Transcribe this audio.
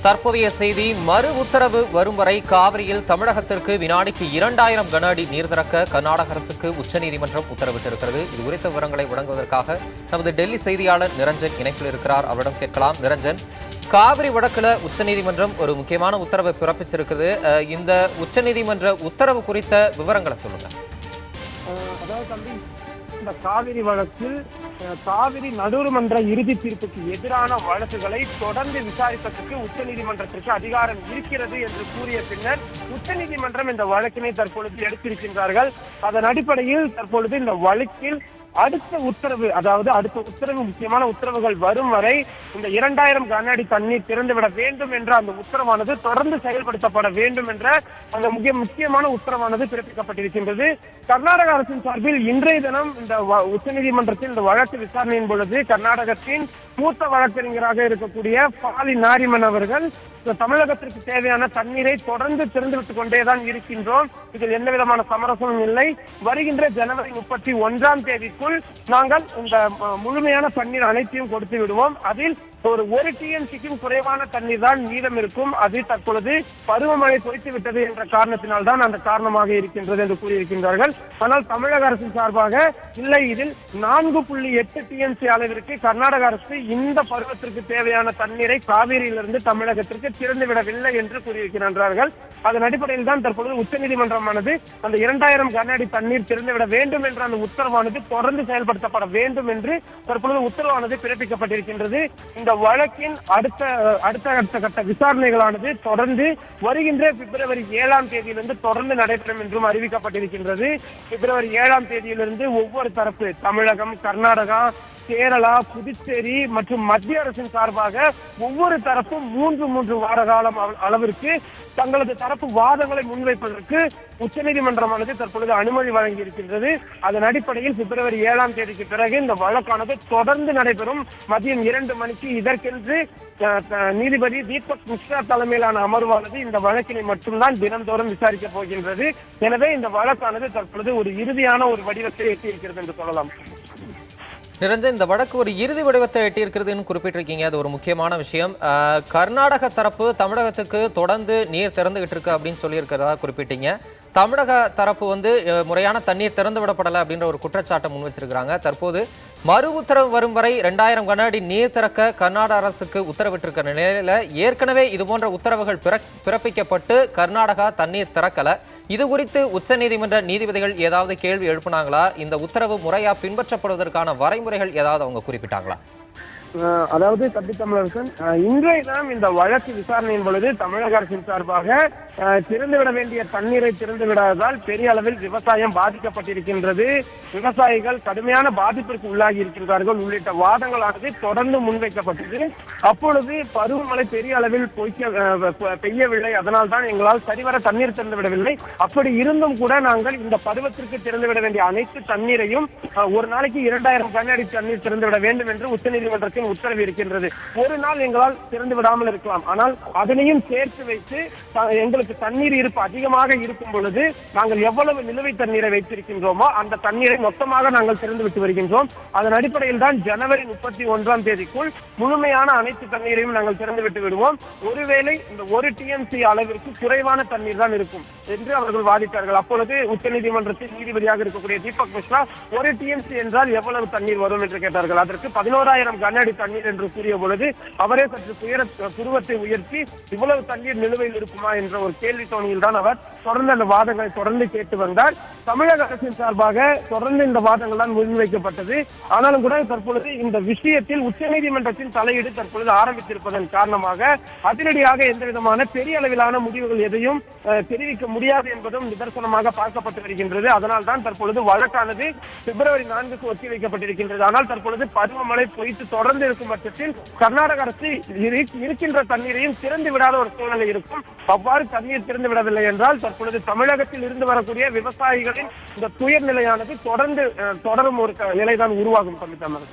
தற்போதைய செய்தி மறு உத்தரவு வரும் வரை காவிரியில் தமிழகத்திற்கு வினாடிக்கு 2000 கன அடி நீர் திறக்க கர்நாடக அரசுக்கு உச்சநீதிமன்றம் உத்தரவிட்டிருக்கிறது. இது குறித்த விவரங்களை வழங்குவதற்காக நமது டெல்லி செய்தியாளர் நிரஞ்சன் இணைப்பில் இருக்கிறார். அவரிடம் கேட்கலாம். நிரஞ்சன், காவிரி வழக்குல உச்சநீதிமன்றம் ஒரு முக்கியமான உத்தரவை பிறப்பிச்சிருக்கிறது. இந்த உச்சநீதிமன்ற உத்தரவு குறித்த விவரங்களை சொல்லுங்க. இந்த காவிரி வழக்கில் காவிரி நடுவர்மன்ற இறுதி தீர்ப்புக்கு எதிரான வழக்குகளை தொடர்ந்து விசாரிப்பதற்கு உச்சநீதிமன்றத்திற்கு அதிகாரம் இருக்கிறது என்று கூறிய பின்னர் உச்சநீதிமன்றம் இந்த வழக்கினை தற்பொழுது எடுத்திருக்கின்றார்கள். அதன் அடிப்படையில் தற்பொழுது இந்த வழக்கில் அடுத்த உத்தரவு, அதாவது அடுத்த உத்தரவு, முக்கியமான உத்தரவுகள் வரும் வரை இந்த 2000 கன அடி தண்ணீர் திறந்துவிட வேண்டும் என்ற அந்த உத்தரவானது தொடர்ந்து செயல்படுத்தப்பட வேண்டும் என்ற அந்த முக்கியமான உத்தரவானது பிறப்பிக்கப்பட்டிருக்கின்றது. கர்நாடக அரசின் சார்பில் இன்றைய தினம் இந்த உச்சநீதிமன்றத்தில் இந்த வழக்கு விசாரணையின் பொழுது கர்நாடகத்தின் மூத்த வழக்கறிஞராக இருக்கக்கூடிய பாலி நாரிமன் அவர்கள் தமிழகத்திற்கு தேவையான தண்ணீரை தொடர்ந்து திறந்துவிட்டுக் கொண்டேதான் இருக்கின்றோம், இதில் எந்த விதமான சமரசமும் இல்லை, வருகின்ற ஜனவரி 31ஆம் தேதிக்குள் நாங்கள் இந்த முழுமையான தண்ணீர் அனைத்தையும் கொடுத்து விடுவோம், அதில் ஒரு டிஎம்சிக்கும் குறைவான தண்ணீர் தான் மீதம் இருக்கும், அது தற்பொழுது பருவமழை பொய்த்து விட்டது என்ற காரணத்தினால் தான் அந்த காரணமாக இருக்கின்றது என்று கூறியிருக்கின்றார்கள். ஆனால் தமிழக அரசின் சார்பாக இல்லை, இதில் 4.8 டிஎம்சி அளவிற்கு கர்நாடக அரசு இந்த பருவத்திற்கு தேவையான தண்ணீரை காவிரியிலிருந்து தமிழகத்திற்கு திறந்துவிடவில்லை என்று கூறியிருக்கிறார்கள். அதன் அடிப்படையில் தான் தற்பொழுது உச்சநீதிமன்றமானது அந்த 2000 கன அடி தண்ணீர் திறந்துவிட வேண்டும் என்ற அந்த உத்தரவானது தொடர்ந்து செயல்படுத்தப்பட வேண்டும் என்று தற்பொழுது உத்தரவானது பிறப்பிக்கப்பட்டிருக்கின்றது. இந்த வழக்கின் அடுத்த கட்ட விசாரணைகளானது தொடர்ந்து வருகின்ற பிப்ரவரி 7ஆம் தேதியிலிருந்து தொடர்ந்து நடைபெறும் என்றும் அறிவிக்கப்பட்டிருக்கின்றது. பிப்ரவரி 7ஆம் தேதியிலிருந்து ஒவ்வொரு தரப்பு, தமிழகம், கர்நாடகா, கேரளா, புதுச்சேரி மற்றும் மத்திய அரசின் சார்பாக ஒவ்வொரு தரப்பும் 3 வார காலம் அளவிற்கு தங்களது தரப்பு வாதங்களை முன்வைப்பதற்கு உச்சநீதிமன்றமானது தற்பொழுது அனுமதி வழங்கி இருக்கின்றது. அதன் அடிப்படையில் பிப்ரவரி 7ஆம் தேதிக்கு பிறகு இந்த வழக்கானது தொடர்ந்து நடைபெறும். மதியம் 2 மணிக்கு இதற்கென்று நீதிபதி தீபக் மிஸ்ரா தலைமையிலான அமர்வானது இந்த வழக்கினை மட்டும்தான் தினந்தோறும் விசாரிக்கப் போகின்றது. எனவே இந்த வழக்கானது தற்பொழுது ஒரு இறுதியான ஒரு வடிவத்தை எட்டியிருக்கிறது என்று சொல்லலாம். நிரஞ்சன், இந்த வழக்கு ஒரு இறுதி வடிவத்தை எட்டியிருக்கிறதுன்னு குறிப்பிட்டிருக்கீங்க, அது ஒரு முக்கியமான விஷயம். கர்நாடக தரப்பு தமிழகத்துக்கு தொடர்ந்து நீர் திறந்துகிட்டு இருக்கு அப்படின்னு சொல்லியிருக்கிறதா குறிப்பிட்டீங்க. தமிழக தரப்பு முறையான தண்ணீர் திறந்து விடப்படலை அப்படின்ற ஒரு குற்றச்சாட்டை முன் வச்சிருக்கிறாங்க. தற்போது மறு உத்தரவு வரும் வரை 2000 கன அடி நீர் திறக்க கர்நாடக அரசுக்கு உத்தரவிட்டிருக்கிற நிலையில ஏற்கனவே இதுபோன்ற உத்தரவுகள் பிறப்பிக்கப்பட்டு கர்நாடகா தண்ணீர் திறக்கல. இது குறித்து உச்சநீதிமன்ற நீதிபதிகள் ஏதாவது கேள்வி எழுப்பினாங்களா? இந்த உத்தரவு முறையா பின்பற்றப்படுவதற்கான வரைமுறைகள் ஏதாவது அவங்க குறிப்பிட்டாங்களா? அதாவது தமிழரசன், இன்றைய தினம் இந்த வழக்கு விசாரணையின் பொழுது தமிழக அரசின் சார்பாக திறந்துவிட வேண்டிய தண்ணீரை திறந்து விடாததால் பெரிய அளவில் விவசாயம் பாதிக்கப்பட்டிருக்கின்றது, விவசாயிகள் கடுமையான பாதிப்பிற்கு உள்ளாகி இருக்கின்றார்கள் உள்ளிட்ட வாதங்களானது தொடர்ந்து முன்வைக்கப்பட்டது. அப்பொழுது பருவமழை பெரிய அளவில் பெய்யவில்லை, அதனால் தான் எங்களால் சரிவர தண்ணீர் திறந்து விடவில்லை, அப்படி இருந்தும் கூட நாங்கள் இந்த பருவத்திற்கு திறந்துவிட வேண்டிய அனைத்து தண்ணீரையும் ஒரு நாளைக்கு 2000 கன அடி தண்ணீர் திறந்துவிட வேண்டும் என்று உச்சநீதிமன்றத்தில் உத்தரவு இருக்கின்றது. ஒரு நாள் எங்களால் திறந்து விடாமல் இருக்கலாம், ஆனால் அதனையும் சேர்த்து வைத்து எங்களுக்கு தண்ணீர் இருப்பு அதிகமாக இருக்கும் பொழுது நாங்கள் எவ்வளவு நிலுவை தண்ணீரை வைத்திருக்கின்றோமோ அந்த தண்ணீரை மொத்தமாக நாங்கள் திறந்து விட்டு வருகின்றோம். அதன் அடிப்படையில் தான் ஜனவரி 31ஆம் தேதிக்குள் முழுமையான அனைத்து தண்ணீரையும் நாங்கள் திறந்து விட்டு விடுவோம். ஒருவேளை இந்த 1 டிஎம்சி அளவிற்கு குறைவான தண்ணீர் தான் இருக்கும் என்று அவர்கள் வாதிட்டார்கள். அப்பொழுது உச்சநீதிமன்றத்தில் நீதிபதியாக இருக்கக்கூடிய தீபக் மிஸ்ரா 1 டிஎம்சி என்றால் எவ்வளவு தண்ணீர் வரும் என்று கேட்டார்கள். அதற்கு 11000 கன அடி தண்ணீர் என்று கூறிய பொழுது அவரே சற்று புருவத்தை உயர்த்தி இவ்வளவு தண்ணீர் நிலுவையில் இருக்குமா என்ற ஒரு கேள்வி தோணியில் தான் அவர் தொடர்ந்து அந்த வாதங்களை தொடர்ந்து கேட்டு வந்தார். தமிழக அரசின் சார்பாக தொடர்ந்து இந்த வாதங்கள் தான் முன்வைக்கப்பட்டது. ஆனாலும் கூட தற்பொழுது இந்த விஷயத்தில் உச்சநீதிமன்றத்தின் தலையீடு தற்பொழுது ஆரம்பித்திருப்பதன் காரணமாக அதிரடியாக எந்த விதமான பெரிய அளவிலான முடிவுகள் எதையும் தெரிவிக்க முடியாது என்பதும் நிதர்சனமாக பார்க்கப்பட்டு வருகின்றது. அதனால் தான் தற்பொழுது வழக்கானது பிப்ரவரி 4க்கு ஒத்திவைக்கப்பட்டிருக்கின்றது. ஆனால் தற்பொழுது பருவமழை பொய்த்து தொடர்ந்து இருக்கும் பட்சத்தில் கர்நாடக அரசு இருக்கின்ற தண்ணீரையும் திறந்து விடாத ஒரு சூழ்நிலை இருக்கும். அவ்வாறு தண்ணீர் திறந்து விடவில்லை என்றால் தற்பொழுது தமிழகத்தில் இருந்து வரக்கூடிய விவசாயிகளின் இந்த துயர் நிலையானது தொடரும் ஒரு நிலைதான் உருவாகும். தமிழ்